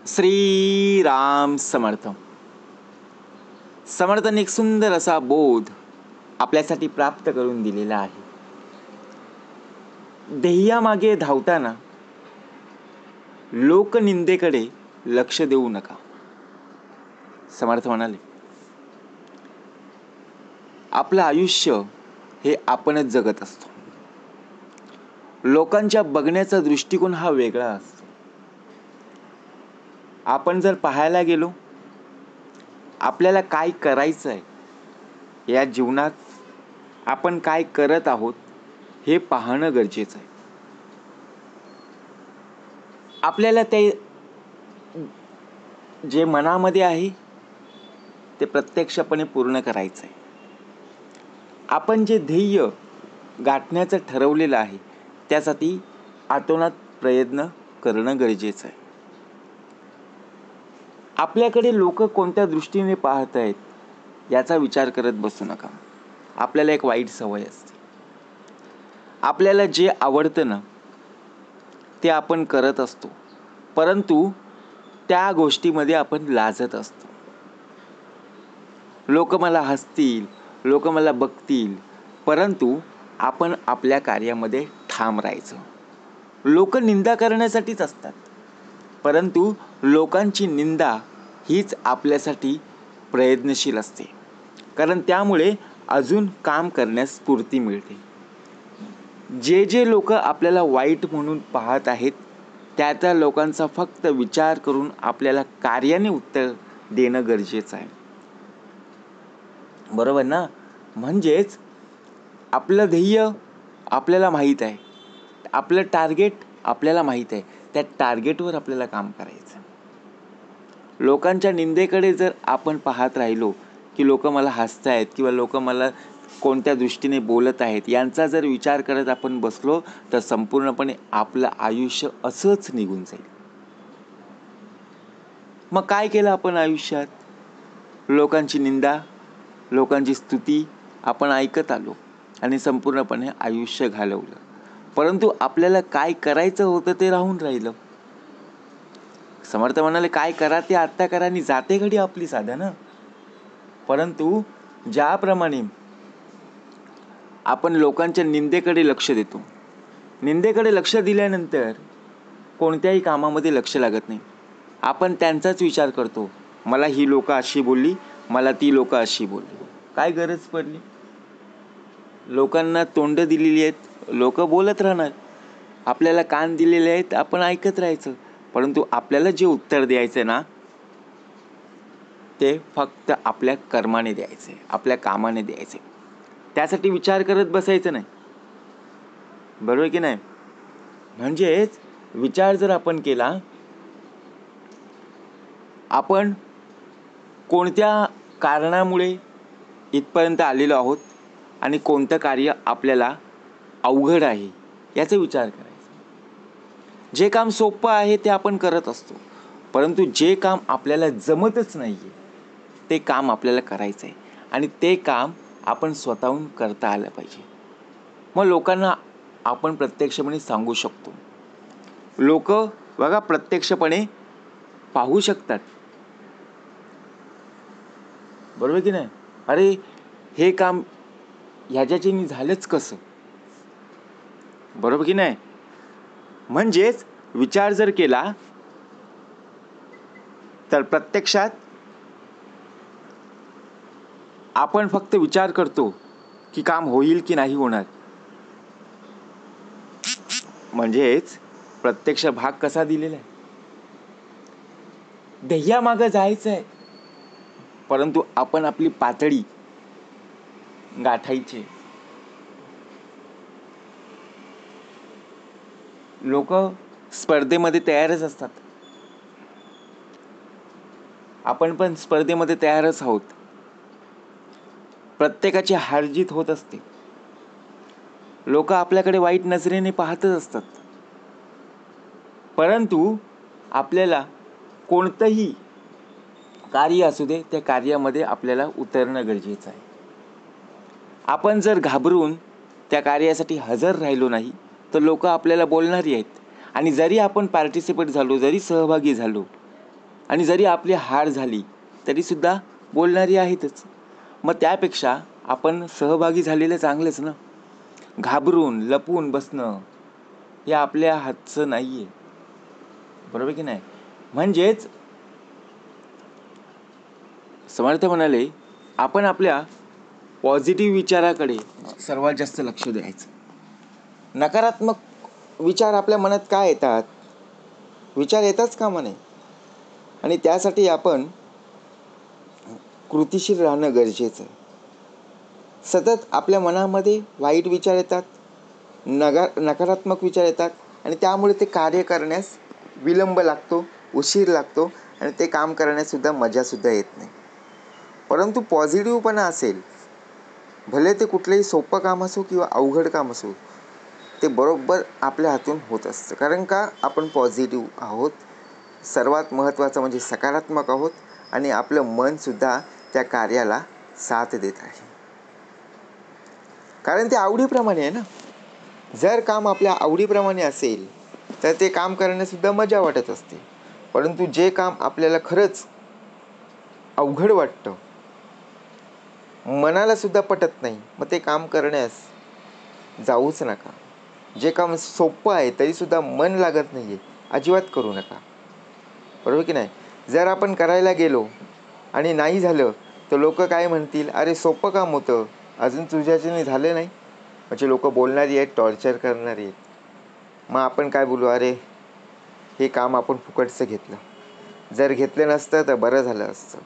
श्री राम समर्थ. समर्थांनी एक सुंदर असा बोध आपल्यासाठी प्राप्त करून दिलेला आहे. ध्येयामागे धावताना लोकनिंदेकडे लक्ष देऊ नका. समर्थ म्हणाले, आपलं आयुष्य हे आपणच जगत असतो. लोकांच्या बघण्याचा दृष्टिकोन हा वेगळा असतो. आपण जर पाहायला गेलो, आपल्याला काय करायचं आहे, या जीवनात आपण काय करत आहोत हे पाहणं गरजेचं आहे. आपल्याला ते जे मनामध्ये आहे ते प्रत्यक्षपणे पूर्ण करायचं आहे. आपण जे ध्येय गाठण्याचं ठरवलेलं आहे त्यासाठी आतोनात प्रयत्न करणं गरजेचं आहे. आपल्याकडे लोक कोणत्या दृष्टीने पाहत आहेत याचा विचार करत बसू नका. आपल्याला एक वाईट सवय असते. आपल्याला जे आवडतं ना ते आपण करत असतो, परंतु त्या गोष्टीमध्ये आपण लाजत असतो. लोक मला हसतील, लोक मला बघतील, परंतु आपण आपल्या कार्यामध्ये ठाम राहायचं. लोक निंदा करण्यासाठीच असतात, परंतु लोकांची निंदा हीच आपल्यासाठी प्रयत्नशील असते, कारण त्यामुळे अजून काम करण्यास स्फूर्ती मिळते. जे लोक आपल्याला वाईट म्हणून पाहत आहेत त्या लोकांचा फक्त विचार करून आपल्याला कार्याने उत्तर देणं गरजेचं आहे. बरोबर ना? म्हणजेच आपलं ध्येय आपल्याला माहीत आहे, आपलं टार्गेट आपल्याला माहीत आहे, त्या टार्गेटवर आपल्याला काम करायचं. लोकांच्या निंदेकडे जर आपण पाहत राहिलो की लोक मला हसतायत किंवा लोक मला कोणत्या दृष्टीने बोलत आहेत यांचा जर विचार करत आपण बसलो तर संपूर्णपणे आपलं आयुष्य असंच निघून जाईल. मग काय केलं आपण आयुष्यात? लोकांची निंदा, लोकांची स्तुती आपण ऐकत आलो आणि संपूर्णपणे आयुष्य घालवलं, परंतु आपल्याला काय करायचं होतं ते राहून राहिलं. समर्थ म्हणाले, काय करा ते आत्ता करा आणि जाते घडी आपली साधनं. परंतु ज्याप्रमाणे आपण लोकांच्या निंदेकडे लक्ष देतो, निंदेकडे लक्ष दिल्यानंतर कोणत्याही कामामध्ये लक्ष लागत नाही. आपण त्यांचाच विचार करतो, मला ही लोक अशी बोलली, मला ती लोक अशी बोलली. काय गरज पडली? लोकांना तोंड दिलेली आहेत, लोक बोलत राहणार. आपल्याला कान दिलेले आहेत, आपण ऐकत राहायचं. परंतु आपल्याला जे उत्तर द्यायचं ना ते फक्त आपल्या कर्माने द्यायचे, आपल्या कामाने द्यायचे. त्यासाठी विचार करत बसायचं नाही. बरोबर की नाही? म्हणजेच विचार जर आपण केला, आपण कोणत्या कारणामुळे इथपर्यंत आलेलो आहोत आणि कोणतं कार्य आपल्याला अवघड आहे याचा विचार करायचा. जे काम सोपं आहे ते आपण करत असतो, परंतु जे काम आपल्याला जमतच नाही आहे ते काम आपल्याला करायचं आहे आणि ते काम आपण स्वतःहून करता आलं पाहिजे. मग लोकांना आपण प्रत्यक्षपणे सांगू शकतो. लोक बघा प्रत्यक्षपणे पाहू शकतात. बरोबर की नाही? अरे हे काम ह्याच्याने झालंच कसं? बरोबर की नाही? म्हणजेच विचार जर केला तर प्रत्यक्षात आपण फक्त विचार करतो की काम होईल की नाही होणार. म्हणजेच प्रत्यक्ष भाग कसा दिलेला आहे? ध्येयामागं जायचं आहे, परंतु आपण आपली पातळी गाठायची. लोक स्पर्धेमध्ये तयारच असतात, आपण पण स्पर्धेमध्ये तयारच आहोत. प्रत्येकाची हारजीत होत असते. लोक आपल्याकडे वाईट नजरेने पाहतच असतात, परंतु आपल्याला कोणतंही कार्य असू दे त्या कार्यामध्ये आपल्याला उतरणं गरजेचं आहे. आपण जर घाबरून त्या कार्यासाठी हजर राहिलो नाही तर लोक आपल्याला बोलणारी आहेत. आणि जरी आपण पार्टिसिपेट झालो, जरी सहभागी झालो, आणि जरी आपली हार झाली तरीसुद्धा बोलणारी आहेतच. मग त्यापेक्षा आपण सहभागी झालेलं चांगलंच ना. घाबरून लपून बसणं हे आपल्या हातचं नाही आहे, बरोबर की नाही. म्हणजेच समर्थ म्हणाले, आपण आपल्या पॉझिटिव्ह विचाराकडे सर्वात जास्त लक्ष द्यायचं. नकारात्मक विचार आपल्या मनात का येतात? विचार येताच कामा नये. आणि त्यासाठी आपण कृतीशील राहणं गरजेचं आहे. सतत आपल्या मनामध्ये वाईट विचार येतात, नकारात्मक विचार येतात आणि त्यामुळे ते कार्य करण्यास विलंब लागतो, उशीर लागतो आणि ते काम करण्यासुद्धा मजासुद्धा येत नाही. परंतु पॉझिटिव्हपणा असेल, भले ते कुठलंही सोपं काम असो किंवा अवघड काम असो, ते बरोबर आपल्या हातून होत असतं. कारण का? आपण पॉझिटिव्ह आहोत. सर्वात महत्त्वाचं म्हणजे सकारात्मक आहोत आणि आपलं मनसुद्धा त्या कार्याला साथ देत आहे. कारण ते आवडीप्रमाणे आहे ना. जर काम आपल्या आवडीप्रमाणे असेल तर ते काम करण्यासुद्धा मजा वाटत असते. परंतु जे काम आपल्याला खरंच अवघड वाटतं, मनाला सुद्धा पटत नाही, मग ते काम करण्यास जाऊच नका. जे काम सोपं आहे तरीसुद्धा मन लागत नाही आहे, अजिबात करू नका, बरोबर की नाही. जर आपण करायला गेलो आणि नाही झालं तर लोक काय म्हणतील, अरे सोपं काम होतं, अजून तुझ्याच्याने झालं नाही. म्हणजे लोक बोलणारी आहेत, टॉर्चर करणारी आहेत. मग आपण काय बोलू, अरे हे काम आपण फुकटचं घेतलं, जर घेतलं नसतं तर बरं झालं असतं.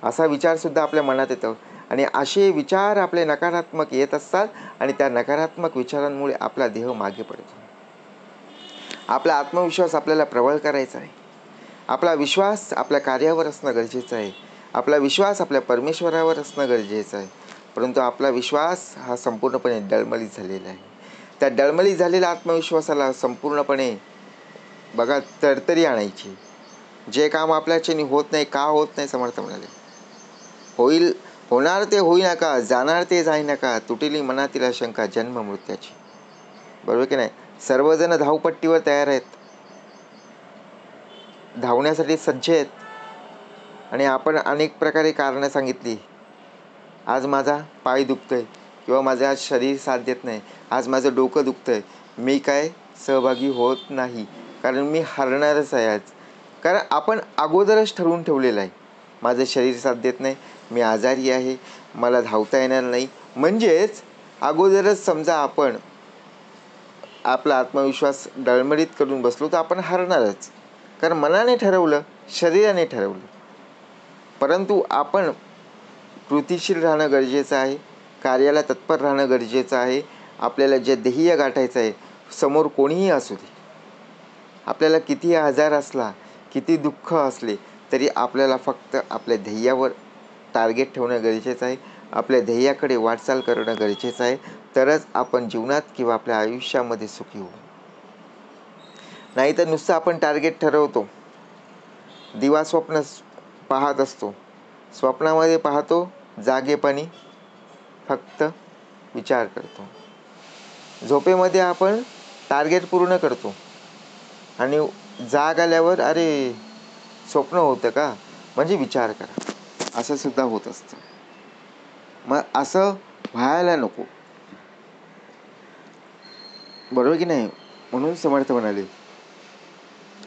असा विचारसुद्धा आपल्या मनात येतो आणि असे विचार आपले नकारात्मक येत असतात आणि त्या नकारात्मक विचारांमुळे आपला देह मागे पडतो. आपला आत्मविश्वास आपल्याला प्रबळ करायचा आहे. आपला विश्वास आपल्या कार्यावर असणं गरजेचं आहे. आपला विश्वास आपल्या परमेश्वरावर असणं गरजेचं आहे. परंतु आपला विश्वास हा संपूर्णपणे डळमळीत झालेला आहे. त्या डळमळीत झालेल्या आत्मविश्वासाला संपूर्णपणे बघा तरतरी आणायची. जे काम आपल्याच्याने होत नाही, का होत नाही? समर्थ म्हणाले, होणार ते होई नका, जाणार ते जाई नका, तुटेली मनातील शंका जन्म मृत्यूची, बरोबर की नाही. सर्वजण धावपट्टीवर तयार आहेत, धावण्यासाठी सज्ज आहेत आणि आपण अनेक प्रकारे कारणं सांगितली. आज माझा पाय दुखतोय किंवा माझं आज शरीर साथ देत नाही, आज माझं डोकं दुखतंय, मी काय सहभागी होत नाही कारण मी हरणारच आहे आज. कारण आपण अगोदरच ठरवून ठेवलेलं आहे, माझं शरीर साथ देत नाही, मी आजारी आहे, मला धावता येणार नाही. म्हणजेच अगोदरच समजा आपण आपला आत्मविश्वास डळमळीत करून बसलो तर आपण हरणारच. कारण मनाने ठरवलं, शरीराने ठरवलं. परंतु आपण कृतीशील राहणं गरजेचं आहे, कार्याला तत्पर राहणं गरजेचं आहे. आपल्याला जे ध्येय गाठायचं आहे, समोर कोणीही असू दे, आपल्याला कितीही आजार असला, किती दुःख असले तरी आपल्याला फक्त आपल्या ध्येयावर टार्गेट ठेवणं गरजेचं आहे. आपल्या ध्येयाकडे वाटचाल करणं गरजेचं आहे. तरच आपण जीवनात किंवा आपल्या आयुष्यामध्ये सुखी होऊ. नाही तर नुसतं आपण टार्गेट ठरवतो, दिवा स्वप्न पाहत असतो, स्वप्नामध्ये पाहतो, जागेपणी फक्त विचार करतो. झोपेमध्ये आपण टार्गेट पूर्ण करतो आणि जाग आल्यावर अरे स्वप्न होतं का, म्हणजे विचार करा, असं सुद्धा होत असतं. मग असं व्हायला नको, बरोबर की नाही. म्हणून समर्थ म्हणाले,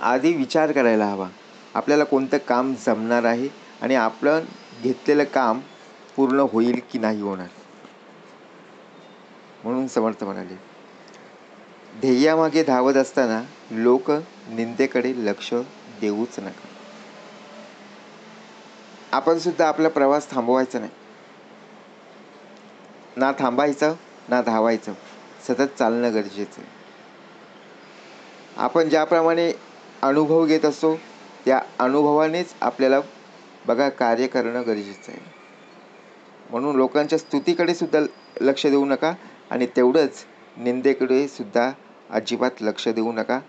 आधी विचार करायला हवा, आपल्याला कोणतं काम जमणार आहे आणि आपण घेतलेलं काम पूर्ण होईल की नाही होणार. म्हणून समर्थ म्हणाले, ध्येयामागे धावत असताना लोक निंदेकडे लक्ष देऊच नका. आपण सुद्धा आपला प्रवास थांबवायचा नाही, ना थांबायचं ना धावायचं, सतत चालणं गरजेचं आहे. आपण ज्याप्रमाणे अनुभव घेत असतो त्या अनुभवानेच आपल्याला बघा कार्य करणं गरजेचं आहे. म्हणून लोकांच्या स्तुतीकडे सुद्धा लक्ष देऊ नका आणि तेवढंच निंदेकडे सुद्धा अजिबात लक्ष देऊ नका.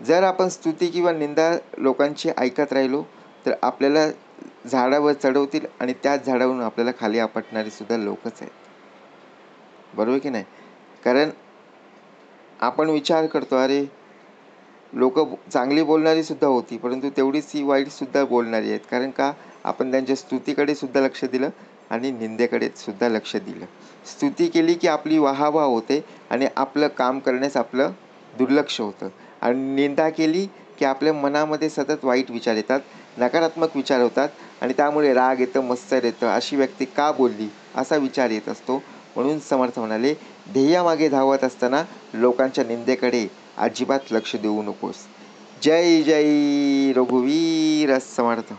जर आपण स्तुती किंवा निंदा लोकांची ऐकत राहिलो तर आपल्याला झाडावर चढवतील आणि त्याच झाडावरून आपल्याला खाली आपटणारे सुद्धा लोकच आहेत, बरोबर की नाही. कारण आपण विचार करतो, अरे लोक चांगली बोलणारी सुद्धा होती, परंतु तेवढीच ही वाईटसुद्धा बोलणारी आहेत. कारण का, आपण त्यांच्या स्तुतीकडे सुद्धा लक्ष दिलं आणि निंदेकडे सुद्धा लक्ष दिलं. स्तुती केली की आपली वाहवा होते आणि आपलं काम करण्यास आपलं दुर्लक्ष होतं, आणि निंदा केली की आपल्या मनामध्ये सतत वाईट विचार येतात, नकारात्मक विचार होतात, आणि त्यामुळे राग येतं, मत्सर येतं. अशी व्यक्ती का बोलली असा विचार येत असतो. म्हणून समर्थ म्हणाले, ध्येयामागे धावत असताना लोकांच्या निंदेकडे अजिबात लक्ष देऊ नकोस. जय जय रघुवीर समर्थ.